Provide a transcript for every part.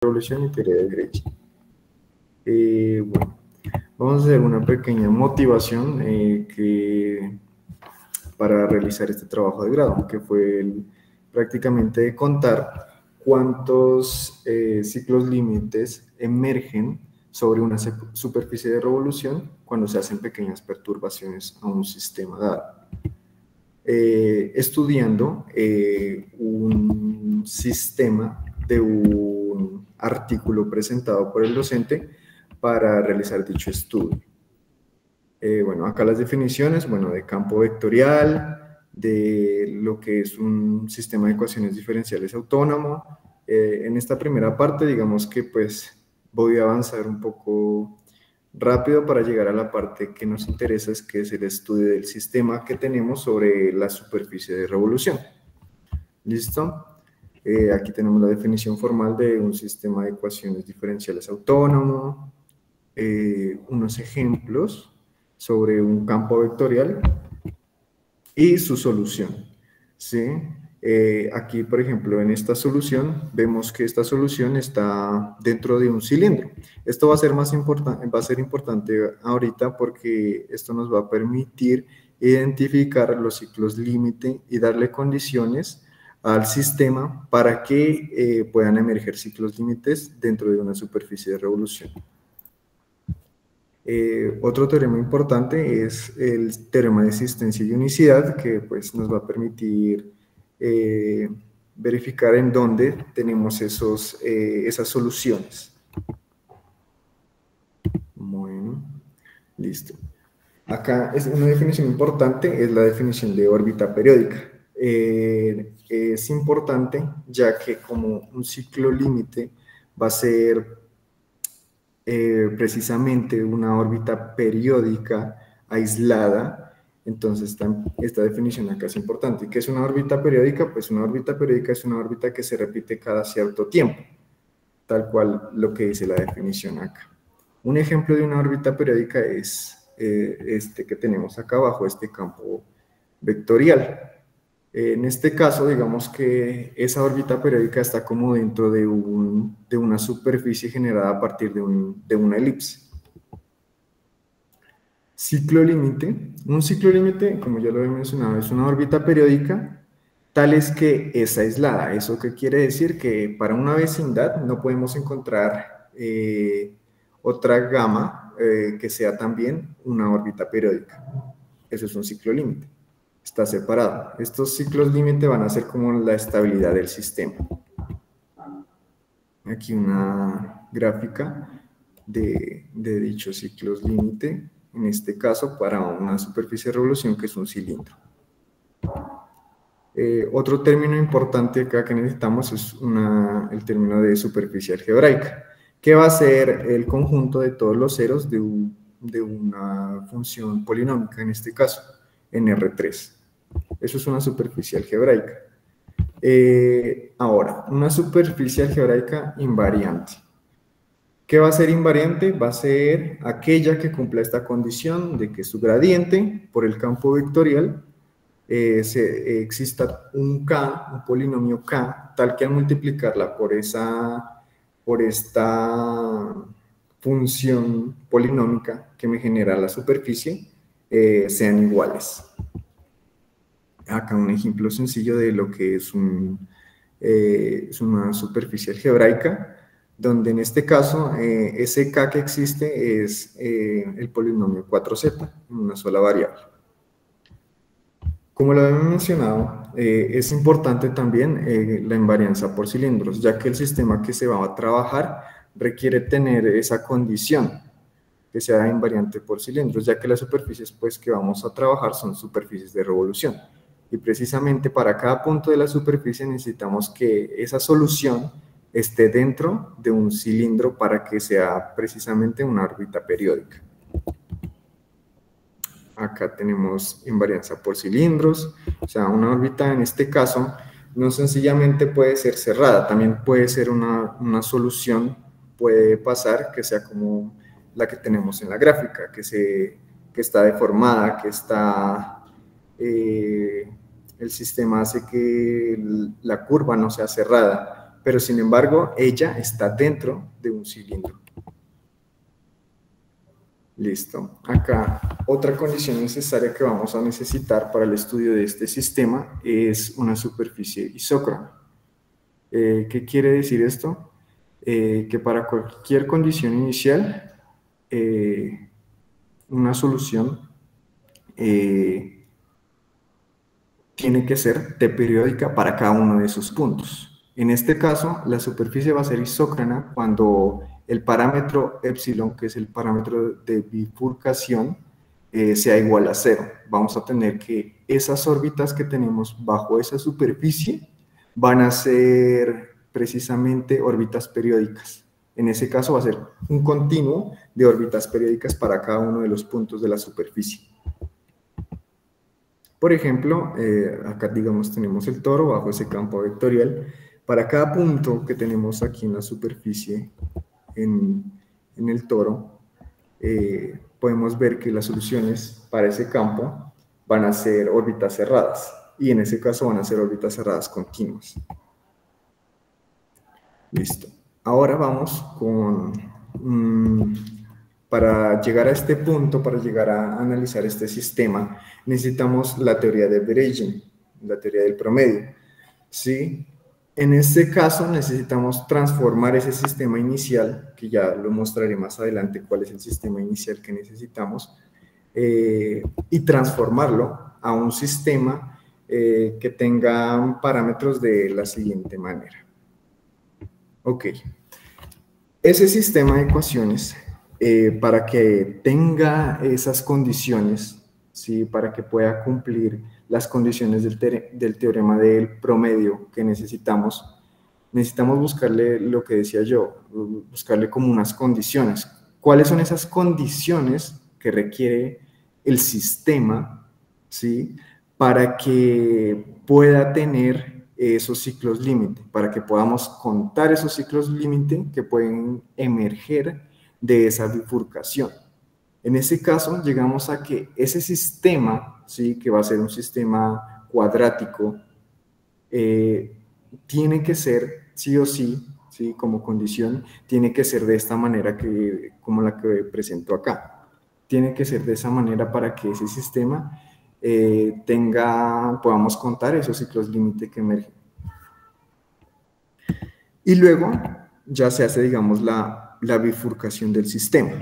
revolución y teoría de derecha. Bueno, vamos a hacer una pequeña motivación para realizar este trabajo de grado, que fue prácticamente de contar cuántos ciclos límites emergen sobre una superficie de revolución cuando se hacen pequeñas perturbaciones a un sistema dado. Estudiando un sistema de un artículo presentado por el docente para realizar dicho estudio. Bueno, acá las definiciones, bueno, de campo vectorial, de lo que es un sistema de ecuaciones diferenciales autónomo. En esta primera parte, digamos que pues voy a avanzar un poco rápido para llegar a la parte que nos interesa, que es el estudio del sistema que tenemos sobre la superficie de revolución. ¿Listo? Aquí tenemos la definición formal de un sistema de ecuaciones diferenciales autónomo, unos ejemplos sobre un campo vectorial y su solución, ¿sí? Aquí, por ejemplo, en esta solución, vemos que esta solución está dentro de un cilindro. Esto va a ser importante ahorita porque esto nos va a permitir identificar los ciclos límite y darle condiciones al sistema para que puedan emerger ciclos límites dentro de una superficie de revolución. Otro teorema importante es el teorema de existencia y unicidad, que pues, nos va a permitir verificar en dónde tenemos esas soluciones. Bueno, listo. Acá es una definición importante, es la definición de órbita periódica. Es importante ya que como un ciclo límite va a ser precisamente una órbita periódica aislada. Entonces esta definición acá es importante. ¿Qué es una órbita periódica? Pues una órbita periódica es una órbita que se repite cada cierto tiempo, tal cual lo que dice la definición acá. Un ejemplo de una órbita periódica es este que tenemos acá abajo, este campo vectorial. En este caso, digamos que esa órbita periódica está como dentro de una superficie generada a partir de una elipse. Ciclo límite. Un ciclo límite, como ya lo he mencionado, es una órbita periódica tal es que es aislada. ¿Eso qué quiere decir? Que para una vecindad no podemos encontrar otra gama que sea también una órbita periódica. Eso es un ciclo límite. Está separado. Estos ciclos límite van a ser como la estabilidad del sistema. Aquí una gráfica de dichos ciclos límite, en este caso para una superficie de revolución que es un cilindro. Otro término importante acá que necesitamos es el término de superficie algebraica, que va a ser el conjunto de todos los ceros de una función polinómica, en este caso, en R3. Eso es una superficie algebraica. Ahora, una superficie algebraica invariante. ¿Qué va a ser invariante? Va a ser aquella que cumpla esta condición de que su gradiente por el campo vectorial exista un K, un polinomio K, tal que al multiplicarla por esta función polinómica que me genera la superficie, sean iguales. Acá un ejemplo sencillo de lo que es una superficie algebraica, donde en este caso ese K que existe es el polinomio 4z, en una sola variable. Como lo habíamos mencionado, es importante también la invarianza por cilindros, ya que el sistema que se va a trabajar requiere tener esa condición, que sea invariante por cilindros, ya que las superficies pues, que vamos a trabajar son superficies de revolución. Y precisamente para cada punto de la superficie necesitamos que esa solución esté dentro de un cilindro para que sea precisamente una órbita periódica. Acá tenemos invarianza por cilindros, o sea, una órbita en este caso no sencillamente puede ser cerrada, también puede ser una solución, puede pasar que sea como la que tenemos en la gráfica, que está deformada, que está, el sistema hace que la curva no sea cerrada, pero sin embargo ella está dentro de un cilindro. Listo. Acá otra condición necesaria que vamos a necesitar para el estudio de este sistema es una superficie isócrona. ¿Qué quiere decir esto? Que para cualquier condición inicial, una solución tiene que ser T periódica para cada uno de esos puntos. En este caso, la superficie va a ser isócrona cuando el parámetro epsilon, que es el parámetro de bifurcación, sea igual a 0. Vamos a tener que esas órbitas que tenemos bajo esa superficie van a ser precisamente órbitas periódicas. En ese caso va a ser un continuo de órbitas periódicas para cada uno de los puntos de la superficie. Por ejemplo, acá digamos tenemos el toro bajo ese campo vectorial. Para cada punto que tenemos aquí en la superficie, en el toro, podemos ver que las soluciones para ese campo van a ser órbitas cerradas, y en ese caso van a ser órbitas cerradas continuas. Listo. Ahora vamos con... para llegar a este punto, para llegar a analizar este sistema, necesitamos la teoría de Berezin, la teoría del promedio, ¿sí? En este caso necesitamos transformar ese sistema inicial, que ya lo mostraré más adelante cuál es el sistema inicial que necesitamos, y transformarlo a un sistema que tenga parámetros de la siguiente manera. Ok, ese sistema de ecuaciones, para que tenga esas condiciones, ¿sí? Para que pueda cumplir las condiciones del teorema del promedio que necesitamos buscarle lo que decía yo, buscarle como unas condiciones. ¿Cuáles son esas condiciones que requiere el sistema, ¿sí? Para que pueda tener esos ciclos límite, para que podamos contar esos ciclos límite que pueden emerger de esa bifurcación? En ese caso, llegamos a que ese sistema, ¿sí? Que va a ser un sistema cuadrático, tiene que ser, sí o sí, ¿sí? Como condición, tiene que ser de esta manera como la que presento acá. Tiene que ser de esa manera para que ese sistema podamos contar esos ciclos límite que emergen. Y luego ya se hace, digamos, la bifurcación del sistema.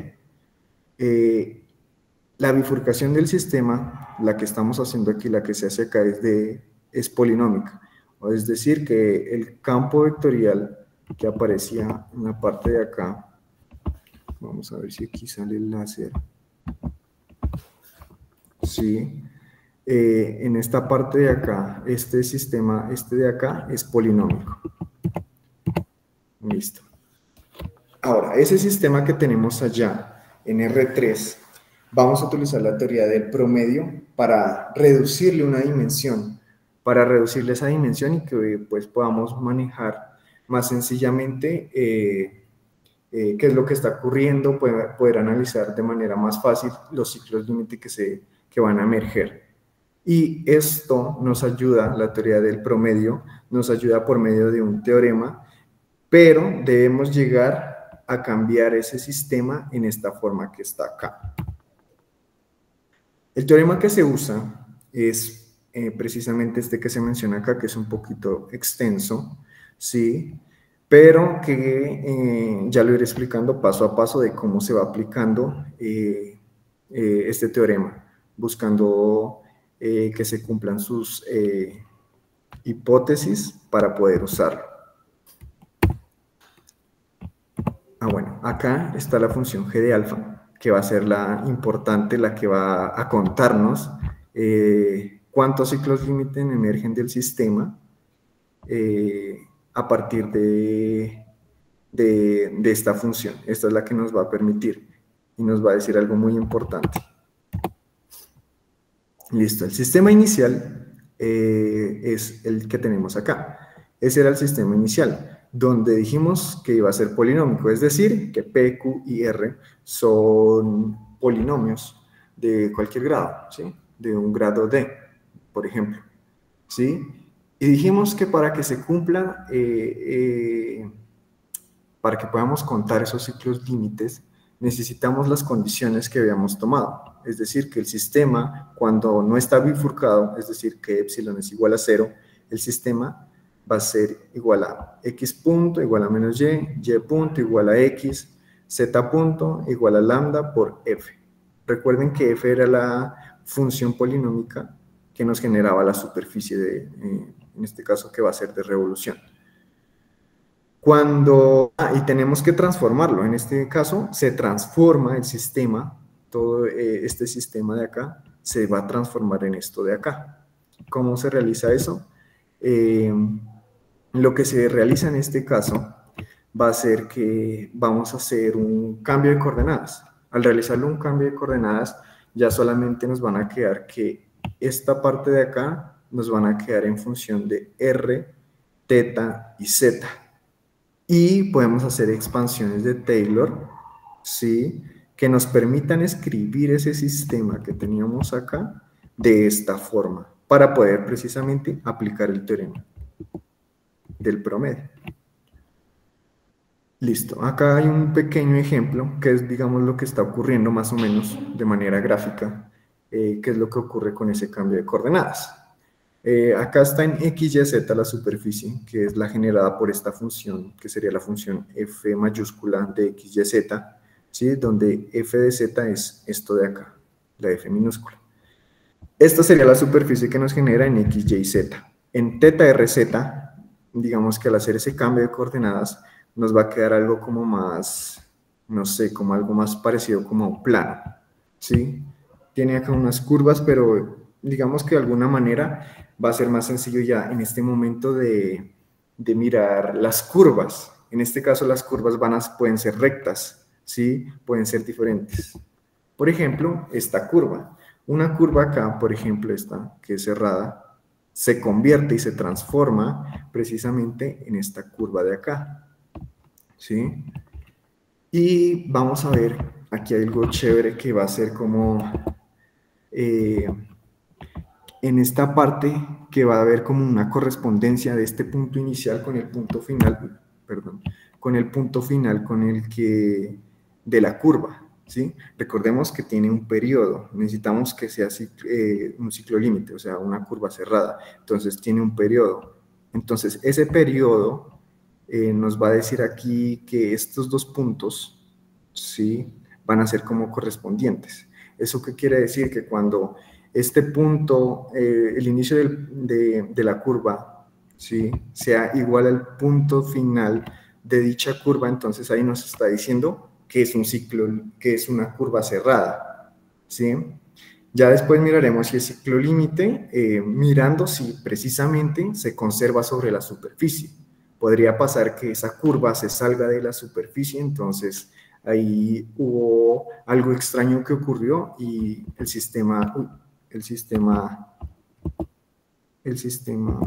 La bifurcación del sistema, la que estamos haciendo aquí, la que se hace acá, es polinómica. Es decir, que el campo vectorial que aparecía en la parte de acá, vamos a ver si aquí sale el láser. Sí. En esta parte de acá, este sistema, de acá, es polinómico. Listo. Ahora, ese sistema que tenemos allá, en R3, vamos a utilizar la teoría del promedio para reducirle una dimensión, para reducirle esa dimensión y que pues podamos manejar más sencillamente qué es lo que está ocurriendo, poder analizar de manera más fácil los ciclos límite que van a emerger. Y esto nos ayuda, la teoría del promedio, nos ayuda por medio de un teorema, pero debemos llegar a cambiar ese sistema en esta forma que está acá. El teorema que se usa es precisamente este que se menciona acá, que es un poquito extenso, ¿sí? Pero que ya lo iré explicando paso a paso de cómo se va aplicando este teorema, buscando que se cumplan sus hipótesis para poder usarlo. Bueno, acá está la función g de alfa, que va a ser la importante, la que va a contarnos cuántos ciclos límite emergen del sistema a partir de esta función. Esta es la que nos va a permitir y nos va a decir algo muy importante. Listo, el sistema inicial es el que tenemos acá. Ese era el sistema inicial, donde dijimos que iba a ser polinómico, es decir, que P, Q y R son polinomios de cualquier grado, ¿sí? De un grado D, por ejemplo, ¿sí? Y dijimos que para que se cumplan, para que podamos contar esos ciclos límites, necesitamos las condiciones que habíamos tomado. Es decir, que el sistema, cuando no está bifurcado, es decir, que epsilon es igual a 0, el sistema va a ser igual a x punto igual a menos y punto igual a x, z punto igual a lambda por f. Recuerden que f era la función polinómica que nos generaba la superficie de, en este caso, que va a ser de revolución. Y tenemos que transformarlo, en este caso se transforma el sistema, todo este sistema de acá se va a transformar en esto de acá. ¿Cómo se realiza eso? Lo que se realiza en este caso va a ser que vamos a hacer un cambio de coordenadas. Al realizarlo un cambio de coordenadas, ya solamente nos van a quedar que esta parte de acá nos van a quedar en función de r, teta y z. Y podemos hacer expansiones de Taylor, ¿sí? Que nos permitan escribir ese sistema que teníamos acá de esta forma, para poder precisamente aplicar el teorema del promedio. Listo, acá hay un pequeño ejemplo, que es, digamos, lo que está ocurriendo más o menos de manera gráfica, que es lo que ocurre con ese cambio de coordenadas. Acá está en x, y, z la superficie, que es la generada por esta función, que sería la función f mayúscula de x, y, z, ¿sí? Donde f de z es esto de acá, la f minúscula. Esta sería la superficie que nos genera en x, y, z. En teta rz, digamos que al hacer ese cambio de coordenadas, nos va a quedar algo como más, no sé, como algo más parecido como a un plano, ¿sí? Tiene acá unas curvas, pero digamos que de alguna manera va a ser más sencillo ya en este momento de mirar las curvas. En este caso las curvas pueden ser rectas, ¿sí? Pueden ser diferentes. Por ejemplo, esta curva. Una curva acá, por ejemplo, esta, que es cerrada, se convierte y se transforma precisamente en esta curva de acá, ¿sí? Y vamos a ver, aquí hay algo chévere que va a ser como en esta parte que va a haber como una correspondencia de este punto inicial con el punto final, perdón, con el punto final con el que de la curva, ¿sí? Recordemos que tiene un periodo, necesitamos que sea un ciclo límite, o sea, una curva cerrada, entonces tiene un periodo. Entonces, ese periodo nos va a decir aquí que estos dos puntos, ¿sí? Van a ser como correspondientes. ¿Eso qué quiere decir? Que cuando este punto, el inicio de la curva, ¿sí? Sea igual al punto final de dicha curva, entonces ahí nos está diciendo que es un ciclo, que es una curva cerrada, ¿sí? Ya después miraremos si el ciclo límite, mirando si precisamente se conserva sobre la superficie. Podría pasar que esa curva se salga de la superficie, entonces ahí hubo algo extraño que ocurrió y el sistema,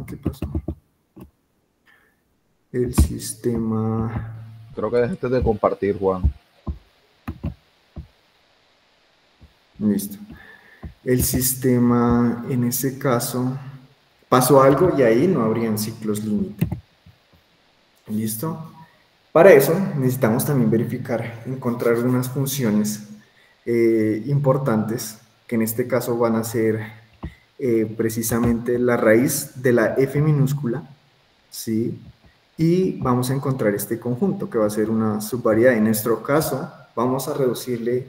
¿qué pasó? El sistema... Creo que dejaste de compartir, Juan. Listo. El sistema, en ese caso, pasó algo y ahí no habrían ciclos límite. ¿Listo? Para eso necesitamos también verificar, encontrar unas funciones importantes, que en este caso van a ser precisamente la raíz de la f minúscula, ¿sí? Y vamos a encontrar este conjunto, que va a ser una subvariedad. En nuestro caso, vamos a reducirle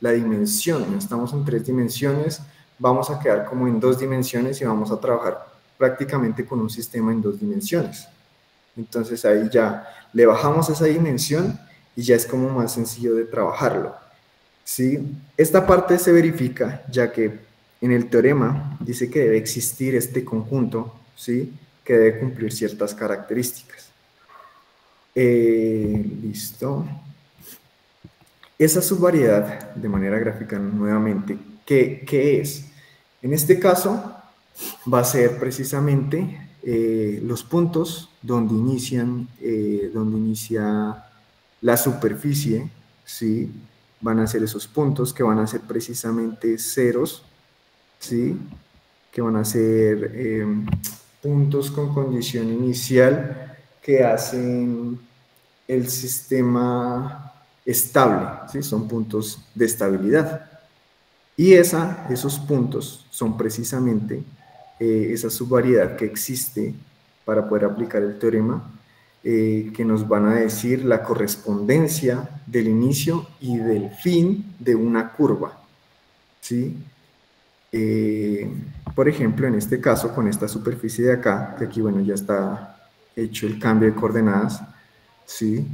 la dimensión. Estamos en 3 dimensiones, vamos a quedar como en 2 dimensiones y vamos a trabajar prácticamente con un sistema en 2 dimensiones. Entonces ahí ya le bajamos esa dimensión y ya es como más sencillo de trabajarlo, ¿sí? Esta parte se verifica ya que en el teorema dice que debe existir este conjunto, ¿sí? Que debe cumplir ciertas características. Listo. Esa subvariedad, de manera gráfica nuevamente, ¿qué es? En este caso va a ser precisamente los puntos donde inicia la superficie, ¿sí? Van a ser esos puntos que van a ser precisamente ceros, ¿sí? Que van a ser puntos con condición inicial que hacen el sistema estable, ¿sí? Son puntos de estabilidad. Y esos puntos son precisamente esa subvariedad que existe para poder aplicar el teorema, que nos van a decir la correspondencia del inicio y del fin de una curva, ¿sí? Por ejemplo, en este caso, con esta superficie de acá, que aquí, bueno, ya está hecho el cambio de coordenadas, ¿sí?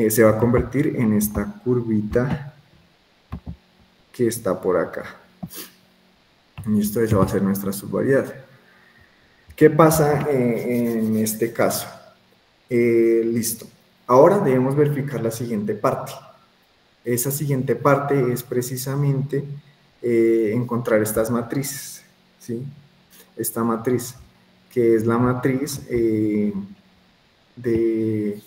Se va a convertir en esta curvita que está por acá. Y esto ya va a ser nuestra subvariedad. ¿Qué pasa en este caso? Listo. Ahora debemos verificar la siguiente parte. Esa siguiente parte es precisamente encontrar estas matrices, ¿sí? Esta matriz, que es la matriz del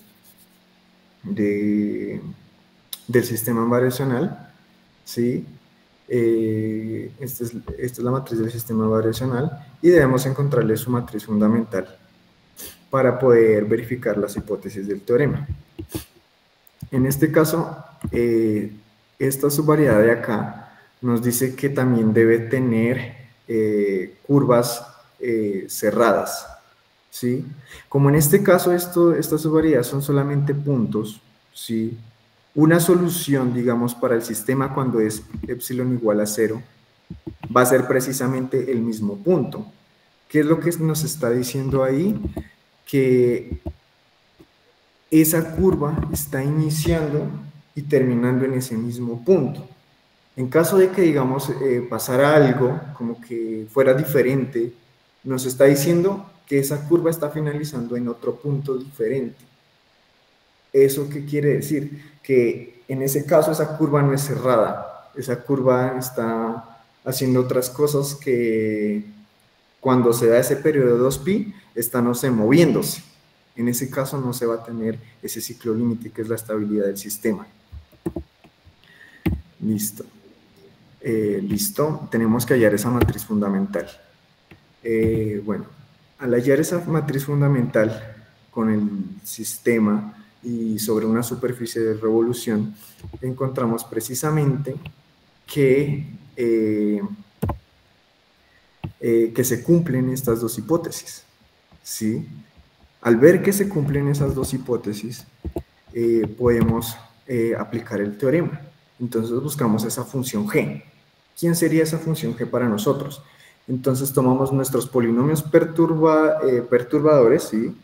sistema variacional, ¿sí? Esta es la matriz del sistema variacional y debemos encontrarle su matriz fundamental para poder verificar las hipótesis del teorema. En este caso, esta subvariedad de acá nos dice que también debe tener curvas cerradas, ¿sí? Como en este caso estas subvariedades son solamente puntos, ¿sí? Una solución, digamos, para el sistema cuando es epsilon igual a 0 va a ser precisamente el mismo punto. ¿Qué es lo que nos está diciendo ahí? Que esa curva está iniciando y terminando en ese mismo punto. En caso de que, digamos, pasara algo, como que fuera diferente, nos está diciendo que esa curva está finalizando en otro punto diferente. ¿Eso qué quiere decir? Que en ese caso esa curva no es cerrada, esa curva está haciendo otras cosas que cuando se da ese periodo de 2pi, está, no sé, moviéndose. En ese caso no se va a tener ese ciclo límite que es la estabilidad del sistema. Listo. Listo, tenemos que hallar esa matriz fundamental. Bueno, al hallar esa matriz fundamental con el sistema y sobre una superficie de revolución, encontramos precisamente que se cumplen estas dos hipótesis, ¿sí? Al ver que se cumplen esas dos hipótesis, podemos aplicar el teorema. Entonces buscamos esa función g. ¿Quién sería esa función g para nosotros? Entonces tomamos nuestros polinomios perturbadores, ¿sí?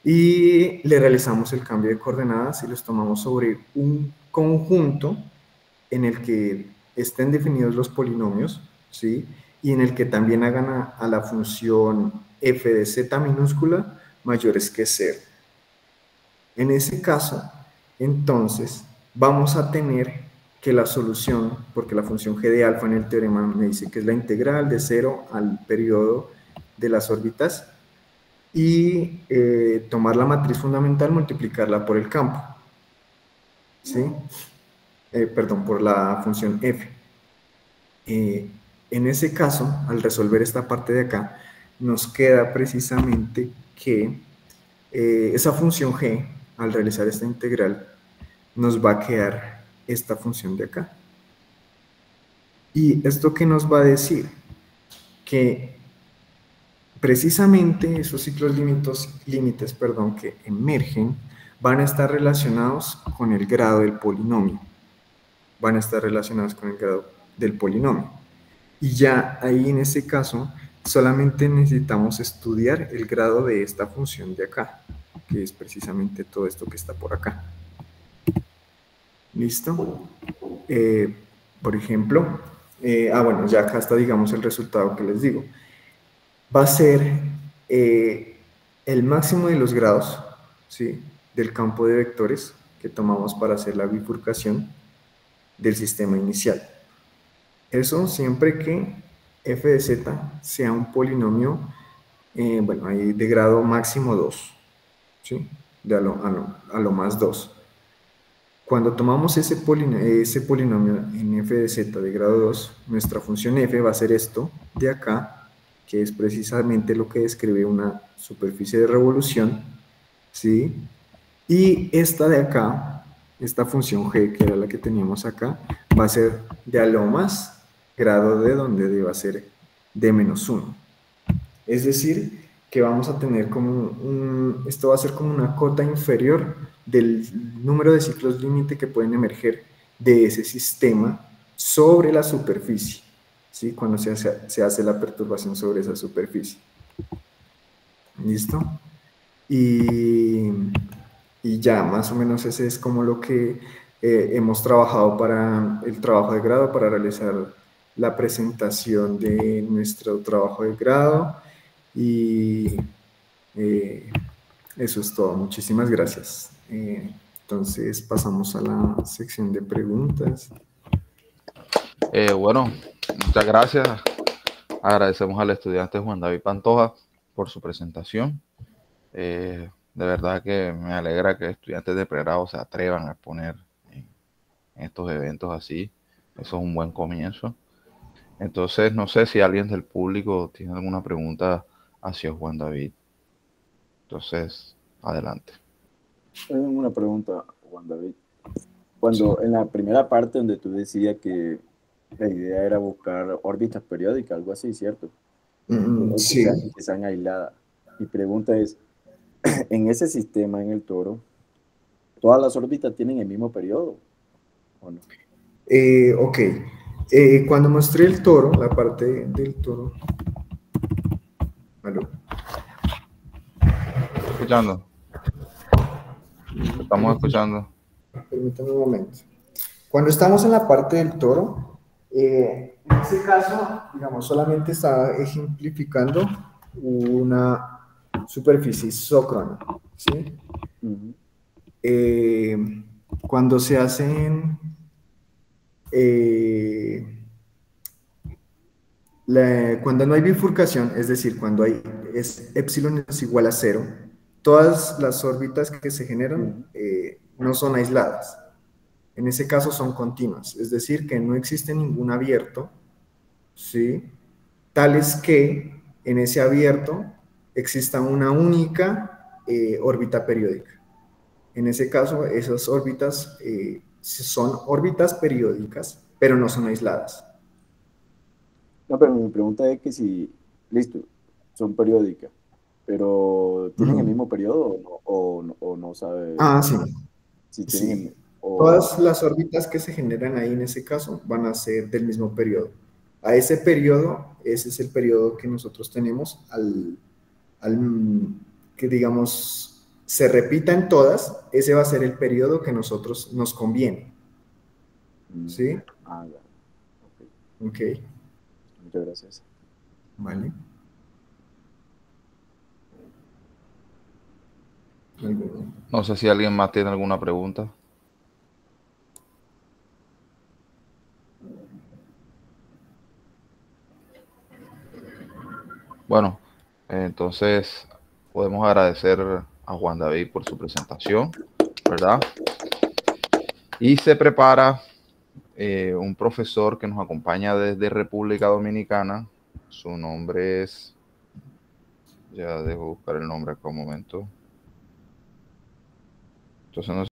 Y le realizamos el cambio de coordenadas y los tomamos sobre un conjunto en el que estén definidos los polinomios, ¿sí? Y en el que también hagan a la función f de z minúscula mayores que 0. En ese caso, entonces, vamos a tener que la solución, porque la función g de alfa en el teorema me dice que es la integral de 0 al periodo de las órbitas, y tomar la matriz fundamental, multiplicarla por el campo, ¿sí? Perdón, por la función f. En ese caso, al resolver esta parte de acá, nos queda precisamente que esa función g, al realizar esta integral, nos va a quedar esta función de acá. ¿Y esto qué nos va a decir? Que precisamente esos ciclos límites que emergen van a estar relacionados con el grado del polinomio. Van a estar relacionados con el grado del polinomio. Y ya ahí en ese caso solamente necesitamos estudiar el grado de esta función de acá, que es precisamente todo esto que está por acá. ¿Listo? Por ejemplo, bueno, ya acá está, digamos, el resultado que les digo. Va a ser el máximo de los grados, ¿sí?, del campo de vectores que tomamos para hacer la bifurcación del sistema inicial. Eso siempre que f de z sea un polinomio, bueno, ahí de grado máximo 2, ¿sí?, a lo más 2. Cuando tomamos ese polinomio en f de z de grado 2, nuestra función f va a ser esto de acá, que es precisamente lo que describe una superficie de revolución, ¿sí? Y esta de acá, esta función g, que era la que teníamos acá, va a ser de a lo más grado de donde deba ser d menos 1. Es decir, que vamos a tener como esto va a ser como una cota inferior del número de ciclos límite que pueden emerger de ese sistema sobre la superficie, ¿sí? Cuando se hace la perturbación sobre esa superficie. ¿Listo? Y, y ya, más o menos ese es como lo que hemos trabajado para el trabajo de grado, para realizar la presentación de nuestro trabajo de grado. Y eh, eso es todo. Muchísimas gracias. Entonces pasamos a la sección de preguntas. Bueno, muchas gracias. Agradecemos al estudiante Juan David Pantoja por su presentación. De verdad que me alegra que estudiantes de pregrado se atrevan a exponer en estos eventos así. Eso es un buen comienzo. Entonces, no sé si alguien del público tiene alguna pregunta hacia Juan David. Entonces, adelante. Tengo una pregunta, Juan David. Cuando en la primera parte donde tú decías que la idea era buscar órbitas periódicas, algo así, ¿cierto? Sí. Que sean aisladas. Mi pregunta es, en ese sistema, en el toro, ¿todas las órbitas tienen el mismo periodo o no? Ok. Cuando mostré el toro, la parte del toro... ¿Aló? Escuchando. Estamos escuchando. Permítame un momento. Cuando estamos en la parte del toro, en este caso, digamos, solamente está ejemplificando una superficie isócrona, ¿sí? Cuando se hacen cuando no hay bifurcación, es decir, cuando epsilon es igual a 0, todas las órbitas que se generan no son aisladas. En ese caso son continuas, es decir, que no existe ningún abierto, ¿sí? Tales que en ese abierto exista una única órbita periódica. En ese caso, esas órbitas son órbitas periódicas, pero no son aisladas. No, pero mi pregunta es que si, listo, son periódicas, pero ¿tienen el mismo periodo o no sabe Ah, sí. si tienen Sí. Todas las órbitas que se generan ahí en ese caso van a ser del mismo periodo. A ese periodo, ese es el periodo que nosotros tenemos que digamos se repitan todas, ese va a ser el periodo que nosotros nos conviene. ¿Sí? Ah, ya. Ok. Muchas gracias. Vale. ¿Alguno? No sé si alguien más tiene alguna pregunta. Bueno, entonces podemos agradecer a Juan David por su presentación, ¿verdad? Y se prepara un profesor que nos acompaña desde República Dominicana. Su nombre es... Ya dejo buscar el nombre acá un momento. Entonces, no